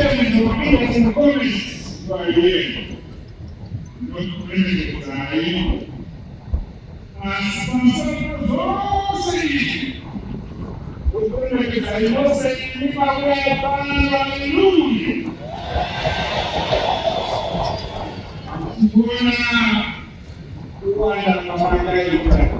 Ustedes se imaginan ser jóvenes, va bien. No comprenden que ahí. Mas nosotros vamos a seguir. Ustedes que salimos a seguir para ver para aleluya. Buena. Buena mamá de ella.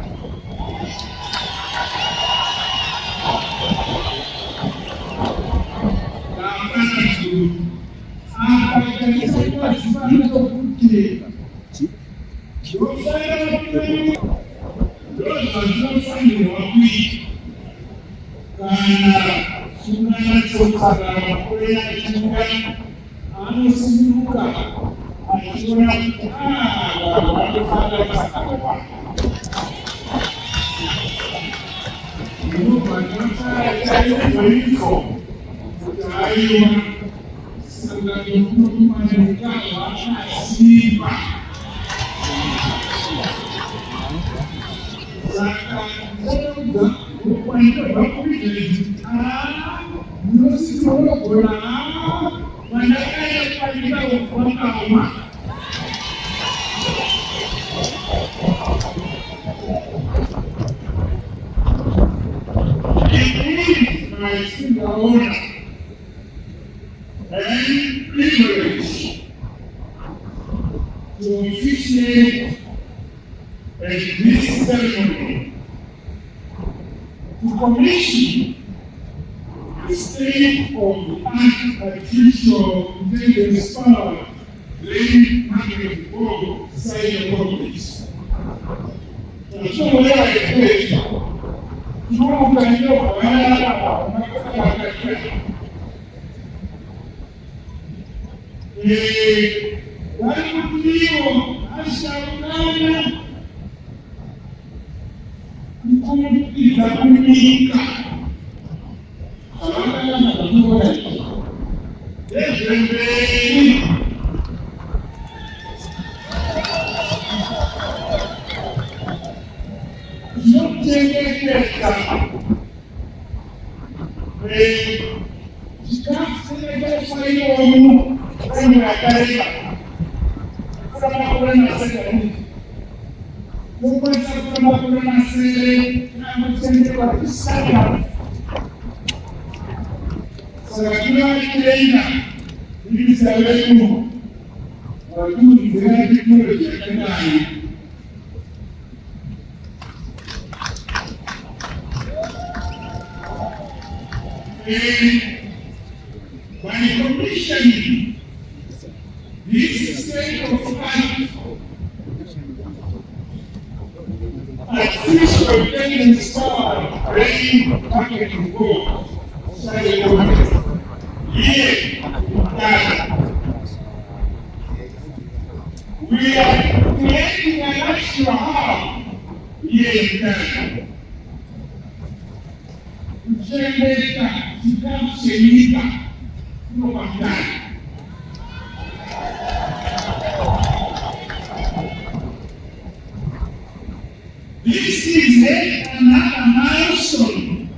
This is another milestone.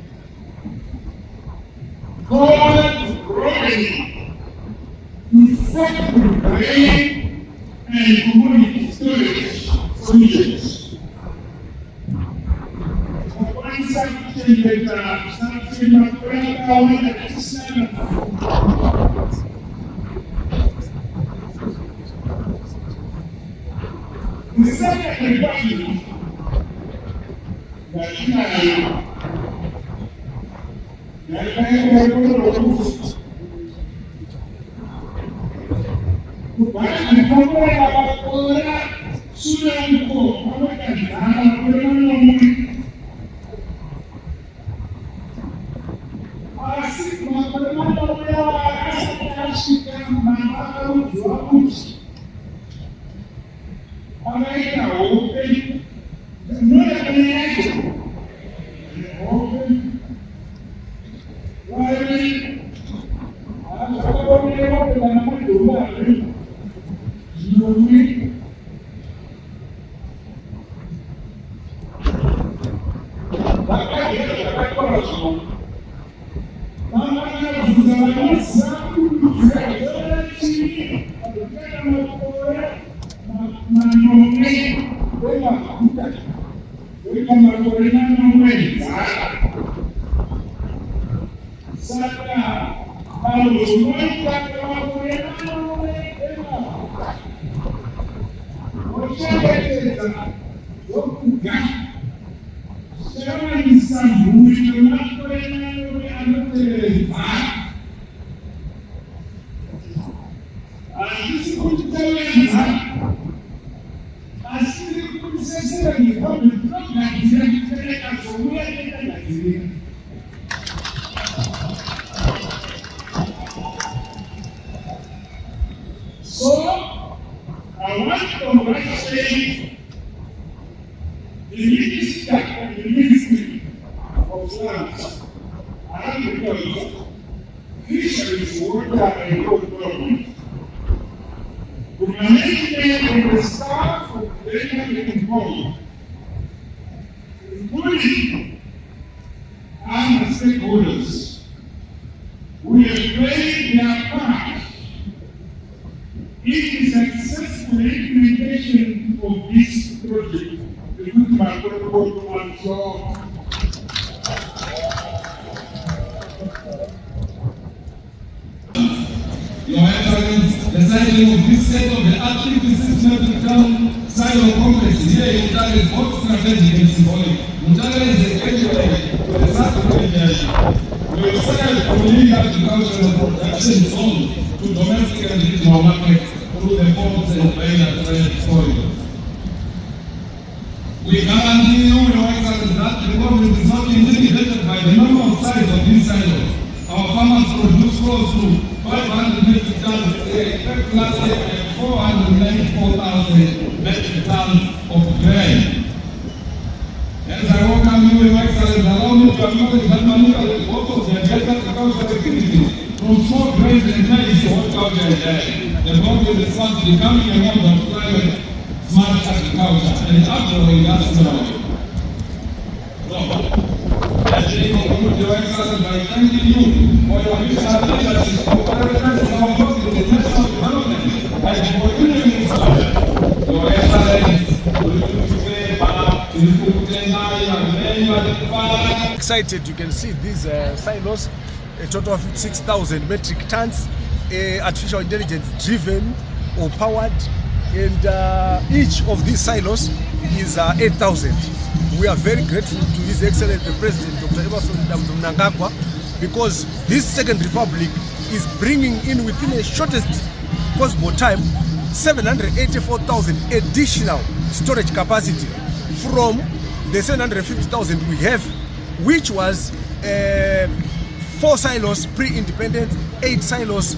God growing effective brain and community storage solutions. One section that something of the second question manome wela kuta wela makorena mwenza saka Paulo moita makorena mwenza oshebeteza okuga sema isambuli makorena mwenza Así So, I want to congratulate the minister and the ministry of lands and agriculture, fisheries, water, and road development. The management and the staff of the National Employee, including and the stakeholders, we have played their part in the successful implementation of this project. The good macro and so Your Excellency, the signing of this set of the activities metric town silo complex here in Mutare is both strategic and symbolic. Mutare is a gateway to the South region. We have started from legal agricultural production zone to domestic and regional markets through the ports and trade corridors. We guarantee you, Your Excellency, that the government is not intimidated by the number of size of these silos. Our farmers produce close to 500 metric tons a day, expect last year 494,000 metric tons of grain. As I welcome you, Your Excellency, allow me to acknowledge that Manuka is also the agricultural activities from small grains and maize to horticulture and dairy. The government is fast becoming a model of climate smart agriculture and agro-industrial. As we conclude, Your Excellency, by thanking you for your visionary leadership, for prioritizing our work in the national development, and for continuing this work. Your Excellency, excited, you can see these silos, a total of 6,000 metric tons, artificial intelligence driven or powered, and each of these silos is 8,000. We are very grateful to His Excellency the President, Dr. Emmerson Mnangagwa, because this Second Republic is bringing in within the shortest possible time 784,000 additional storage capacity from the 750,000 we have, which was 4 silos pre-independence, 8 silos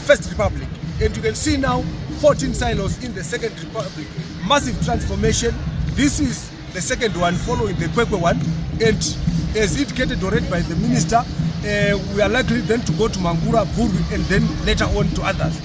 First Republic. And you can see now 14 silos in the Second Republic. Massive transformation. This is the second one following the Kwekwe one, and as indicated already by the minister, we are likely then to go to Mangura, Buru, and then later on to others.